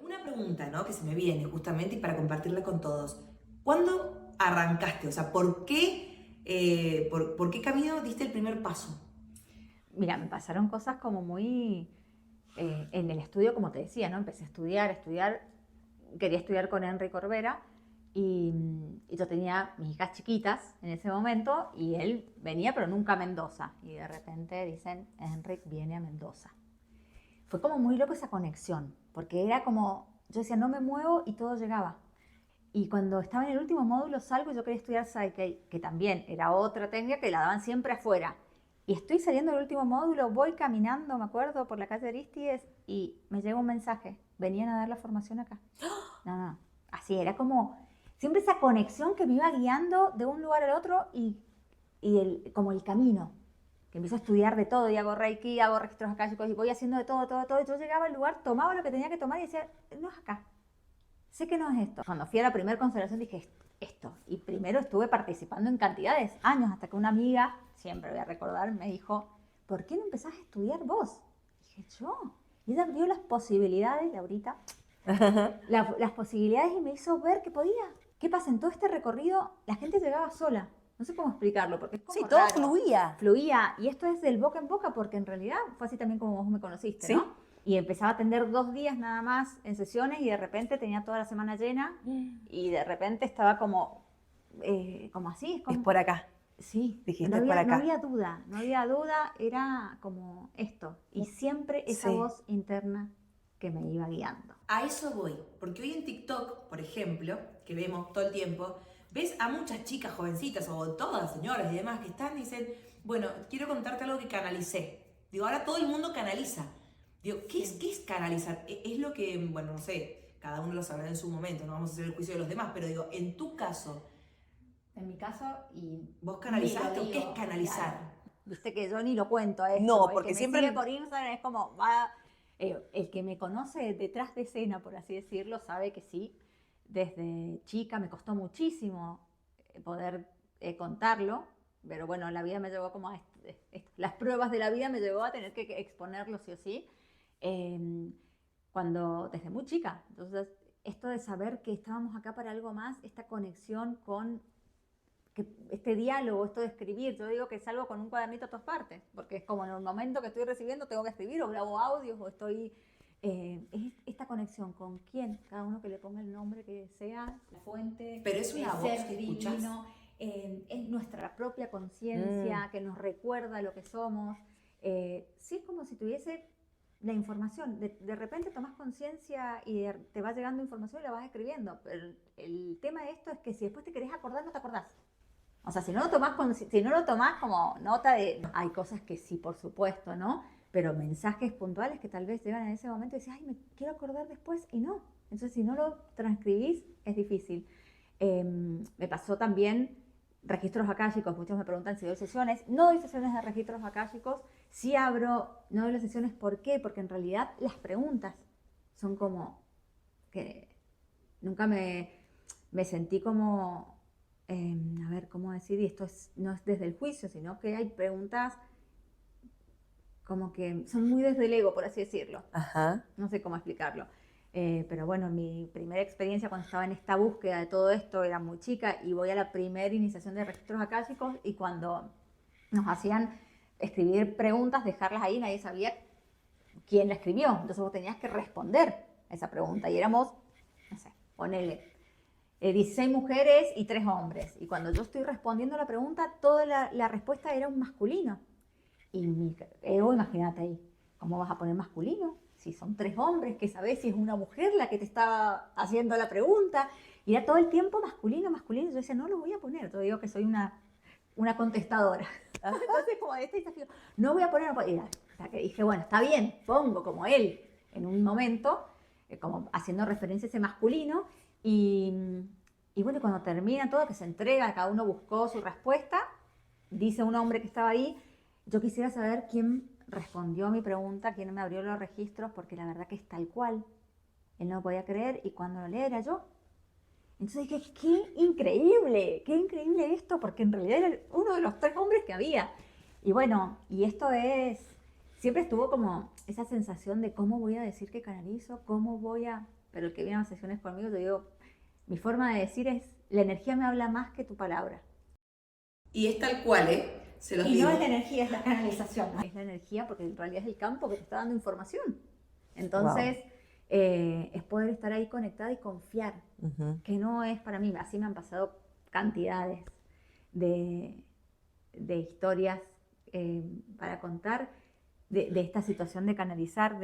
Una pregunta, ¿no? Que se me viene justamente y para compartirla con todos. ¿Cuándo arrancaste? O sea, ¿por qué camino diste el primer paso? Mira, me pasaron cosas como muy... en el estudio, como te decía, ¿no? Empecé a estudiar, quería estudiar con Enrique Corbera y yo tenía mis hijas chiquitas en ese momento y él venía, pero nunca a Mendoza. Y de repente dicen, Enrique viene a Mendoza. Fue como muy loco esa conexión, porque era como, yo decía, no me muevo y todo llegaba. Y cuando estaba en el último módulo salgo y yo quería estudiar Psyche, que también era otra técnica que la daban siempre afuera. Y estoy saliendo del último módulo, voy caminando, me acuerdo, por la calle Aristides y me llega un mensaje. Venían a dar la formación acá. No, no, así era como siempre esa conexión que me iba guiando de un lugar al otro como el camino. Que empiezo a estudiar de todo y hago reiki, hago registros akáshicos y voy haciendo de todo, todo, todo. Y yo llegaba al lugar, tomaba lo que tenía que tomar y decía, no es acá, sé que no es esto. Cuando fui a la primera constelación dije esto. Y primero estuve participando en cantidades, años, hasta que una amiga, siempre voy a recordar, me dijo, ¿por qué no empezás a estudiar vos? Dije, yo. Y ella abrió las posibilidades, Laurita, las posibilidades y me hizo ver que podía. ¿Qué pasa? En todo este recorrido la gente llegaba sola. No sé cómo explicarlo, porque es Sí, como todo raro. fluía. Fluía, y esto es del boca en boca, porque en realidad fue así también como vos me conociste, ¿no? Sí. Y empezaba a atender 2 días nada más en sesiones y de repente tenía toda la semana llena y de repente estaba como así, es Es como, por acá. sí, no Dijiste es por había, no acá. había duda, no había duda, era como esto. Y siempre esa Sí. voz interna que me iba guiando. A eso voy, porque hoy en TikTok, por ejemplo, que vemos todo el tiempo, ves a muchas chicas jovencitas o todas señoras y demás que están y dicen, bueno, quiero contarte algo que canalicé. Digo, ahora todo el mundo canaliza. Digo, ¿qué es canalizar? Es lo que, bueno, no sé, cada uno lo sabrá en su momento, no vamos a hacer el juicio de los demás, pero digo, en tu caso, En mi caso, y ¿vos ni lo canalizaste o qué es digo, claro. canalizar? Viste que yo ni lo cuento a esto. No, El que porque me sigue siempre. por Instagram es como, va. El que me conoce detrás de escena, por así decirlo, sabe que sí. Desde chica me costó muchísimo poder contarlo, pero bueno, la vida me llevó como las pruebas de la vida me llevó a tener que exponerlo sí o sí. Eh, desde muy chica. Entonces, esto de saber que estábamos acá para algo más, esta conexión con este diálogo, esto de escribir, yo digo que salgo con un cuadernito a todas partes, porque es como en el momento que estoy recibiendo tengo que escribir o grabo audios o estoy... es esta conexión con quién, cada uno que le ponga el nombre que sea, la fuente, Pero es el una voz ser que escuchás. divino, es nuestra propia Mm, conciencia que nos recuerda lo que somos. Sí, es como si tuviese la información. De repente tomas conciencia y te va llegando información y la vas escribiendo. Pero el tema de esto es que si después te querés acordar, no te acordás. O sea, si no lo tomás como nota de... Hay cosas que sí, por supuesto, ¿no? Pero mensajes puntuales que tal vez llegan en ese momento y dices, ay, me quiero acordar después y no. Entonces, si no lo transcribís, es difícil. Me pasó también registros akáshicos. Muchos me preguntan si doy sesiones. No doy sesiones de registros akáshicos. Sí abro, no doy las sesiones. ¿Por qué? Porque en realidad las preguntas son como que nunca me sentí como a ver, ¿cómo decir? Y esto no es desde el juicio, sino que hay preguntas como que son muy desde el ego, por así decirlo. ajá. No sé cómo explicarlo. Pero bueno, mi primera experiencia cuando estaba en esta búsqueda de todo esto era muy chica y voy a la primera iniciación de registros akáshicos y cuando nos hacían escribir preguntas, dejarlas ahí, nadie sabía quién la escribió. Entonces vos tenías que responder a esa pregunta y éramos, no sé, ponele 16 mujeres y 3 hombres. Y cuando yo estoy respondiendo la pregunta, toda la respuesta era un masculino. Y mi ego, imagínate ahí, ¿cómo vas a poner masculino? Si son 3 hombres, que sabes si es una mujer la que te está haciendo la pregunta. Y era todo el tiempo masculino, masculino. Yo decía, no lo voy a poner. Yo digo que soy una contestadora. Entonces, como este desafío, no voy a poner. O sea, que dije, bueno, está bien, pongo como él en un momento, como haciendo referencia a ese masculino. Y, y bueno, cuando termina todo, que se entrega, cada uno buscó su respuesta, dice un hombre que estaba ahí, yo quisiera saber quién respondió a mi pregunta, quién me abrió los registros, porque la verdad que es tal cual. Él no podía creer y cuando lo lee era yo. Entonces dije, qué increíble esto, porque en realidad era uno de los 3 hombres que había. Y bueno, y esto siempre estuvo como esa sensación de cómo voy a decir que canalizo, cómo voy a pero el que viene a sesiones conmigo, te digo, mi forma de decir es, la energía me habla más que tu palabra. Y es tal cual, ¿eh? Se los Y digo. no es la energía, es la canalización. Es la energía porque en realidad es el campo que te está dando información. Entonces, es poder estar ahí conectada y confiar, que no es para mí. Así me han pasado cantidades de historias para contar de esta situación de canalizar,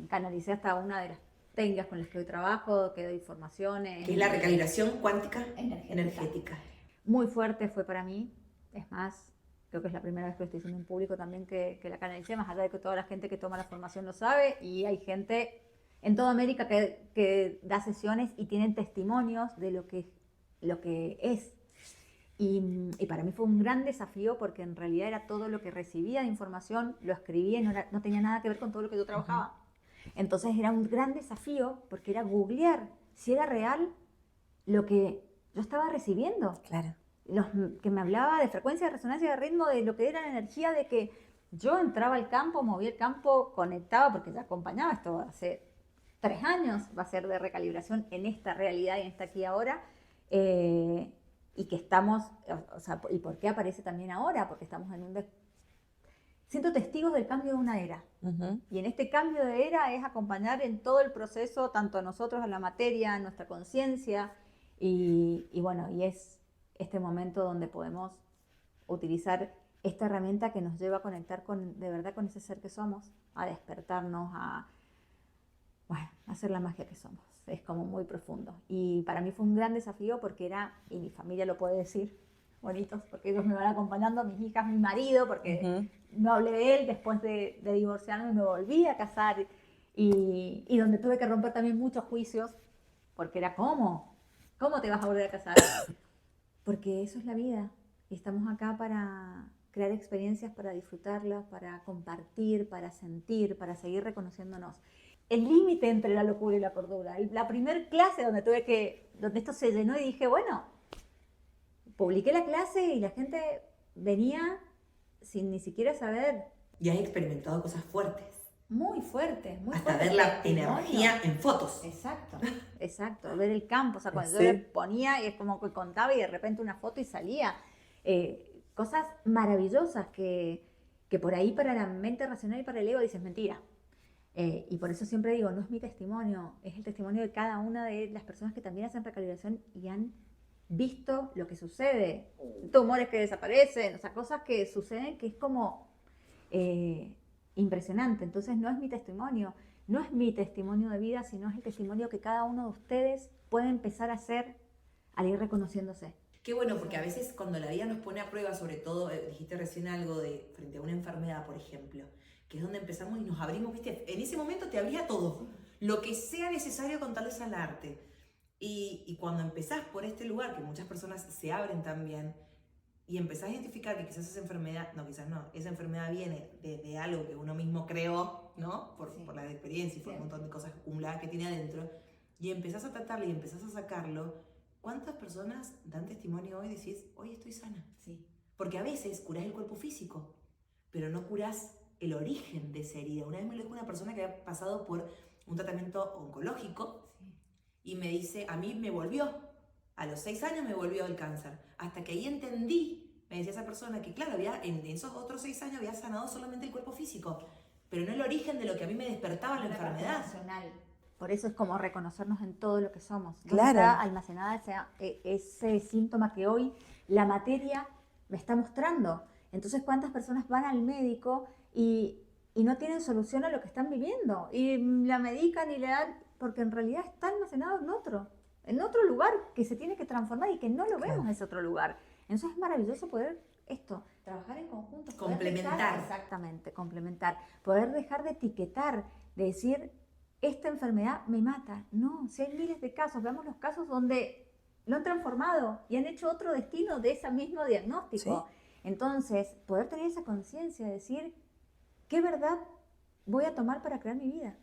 canalicé hasta una de las técnicas con las que hoy trabajo, que doy formaciones. Que es la recalibración cuántica energética. Muy fuerte fue para mí, es más, creo que es la primera vez que lo estoy diciendo en público también que la canalicé, más allá de que toda la gente que toma la formación lo sabe, y hay gente en toda América que da sesiones y tienen testimonios de lo que es. Y para mí fue un gran desafío porque en realidad era todo lo que recibía de información, lo escribía y no tenía nada que ver con todo lo que yo trabajaba. Entonces era un gran desafío porque era googlear si era real lo que yo estaba recibiendo. Claro. Que me hablaba de frecuencia, de resonancia, de ritmo, de lo que era la energía, de que yo entraba al campo, movía el campo, conectaba, porque ya acompañaba esto hace 3 años, va a ser de recalibración en esta realidad y en esta aquí y ahora. Y que estamos, ¿y por qué aparece también ahora? Porque estamos en siento testigos del cambio de una era. Y en este cambio de era es acompañar en todo el proceso, tanto a nosotros, a la materia, a nuestra conciencia, y es este momento donde podemos utilizar esta herramienta que nos lleva a conectar de verdad con ese ser que somos, a despertarnos, a hacer la magia que somos. Es como muy profundo. Y para mí fue un gran desafío porque y mi familia lo puede decir, bonitos, porque ellos me van acompañando, mis hijas, mi marido, porque no hablé de él después de divorciarme, me volví a casar y donde tuve que romper también muchos juicios, porque era ¿cómo te vas a volver a casar? Porque eso es la vida y estamos acá para crear experiencias, para disfrutarlas, para compartir, para sentir, para seguir reconociéndonos. El límite entre la locura y la cordura. La primer clase donde esto se llenó y dije, bueno, publiqué la clase y la gente venía sin ni siquiera saber. Y has experimentado cosas fuertes. Muy fuerte, muy hasta fuerte. Ver la energía en fotos. Exacto, ver el campo, cuando yo le ponía y es como que contaba y de repente una foto y salía. Cosas maravillosas que por ahí para la mente racional y para el ego dices mentira. Y por eso siempre digo, no es mi testimonio, es el testimonio de cada una de las personas que también hacen recalibración y han visto lo que sucede, tumores que desaparecen, cosas que suceden que es como impresionante. Entonces no es mi testimonio de vida, sino es el testimonio que cada uno de ustedes puede empezar a hacer al ir reconociéndose. Qué bueno, porque a veces cuando la vida nos pone a prueba, sobre todo, dijiste recién algo de frente a una enfermedad, por ejemplo, que es donde empezamos y nos abrimos, ¿viste? En ese momento te abría todo, lo que sea necesario con tal de sanarte. Y cuando empezás por este lugar, que muchas personas se abren también, y empezás a identificar que quizás esa enfermedad, esa enfermedad viene de algo que uno mismo creó, ¿no? Por la experiencia y por un montón de cosas acumuladas que tiene adentro, y empezás a tratarlo y empezás a sacarlo. ¿Cuántas personas dan testimonio hoy y decís, hoy estoy sana? Sí. Porque a veces curás el cuerpo físico, pero no curás el origen de esa herida. Una vez me lo dijo una persona que había pasado por un tratamiento oncológico y me dice, a mí me volvió, a los 6 años me volvió el cáncer. Hasta que ahí entendí, me decía esa persona, que claro, en esos otros 6 años había sanado solamente el cuerpo físico, pero no el origen de lo que a mí me despertaba la enfermedad. Por eso es como reconocernos en todo lo que somos. Claro. Está almacenada ese síntoma que hoy la materia me está mostrando. Entonces, ¿cuántas personas van al médico y no tienen solución a lo que están viviendo? Y la medican y le dan, porque en realidad está almacenado en otro lugar que se tiene que transformar y que no lo vemos en ese otro lugar. Entonces es maravilloso poder trabajar en conjunto. Complementar. Exactamente, complementar. Poder dejar de etiquetar, de decir, esta enfermedad me mata. No, si hay miles de casos, veamos los casos donde lo han transformado y han hecho otro destino de ese mismo diagnóstico. ¿Sí? Entonces, poder tener esa conciencia de decir, ¿qué verdad voy a tomar para crear mi vida?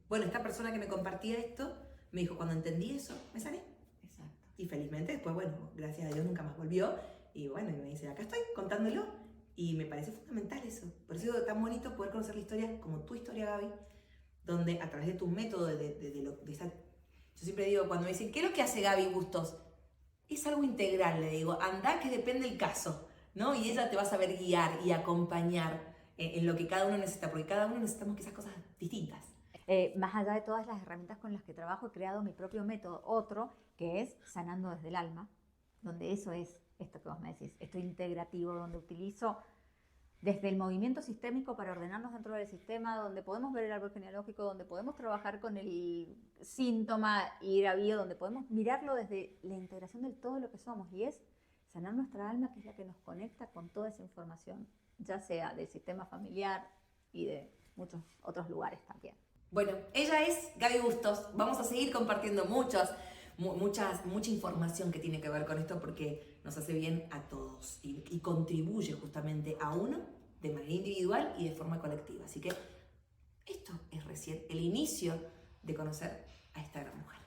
Bueno, esta persona que me compartía esto, me dijo, cuando entendí eso, me sané. Exacto. Y felizmente después, gracias a Dios nunca más volvió. Y bueno, y me dice, acá estoy contándolo. Y me parece fundamental eso. Por eso es tan bonito poder conocer la historia, como tu historia, Gaby, donde a través de tu método, de esa Yo siempre digo, cuando me dicen, ¿qué es lo que hace Gaby Bustos? Es algo integral, le digo, anda que depende del caso, ¿no? Y ella te va a saber guiar y acompañar en lo que cada uno necesita, porque cada uno necesitamos quizás cosas distintas. Más allá de todas las herramientas con las que trabajo, he creado mi propio método, otro, que es Sanando desde el Alma, donde eso es esto que vos me decís, esto integrativo, donde utilizo desde el movimiento sistémico para ordenarnos dentro del sistema, donde podemos ver el árbol genealógico, donde podemos trabajar con el síntoma y ir a bio, donde podemos mirarlo desde la integración del todo lo que somos, y es sanar nuestra alma, que es la que nos conecta con toda esa información, ya sea del sistema familiar y de muchos otros lugares también. Bueno, ella es Gaby Bustos. Vamos a seguir compartiendo mucha información que tiene que ver con esto porque nos hace bien a todos y contribuye justamente a uno de manera individual y de forma colectiva. Así que esto es recién el inicio de conocer a esta gran mujer.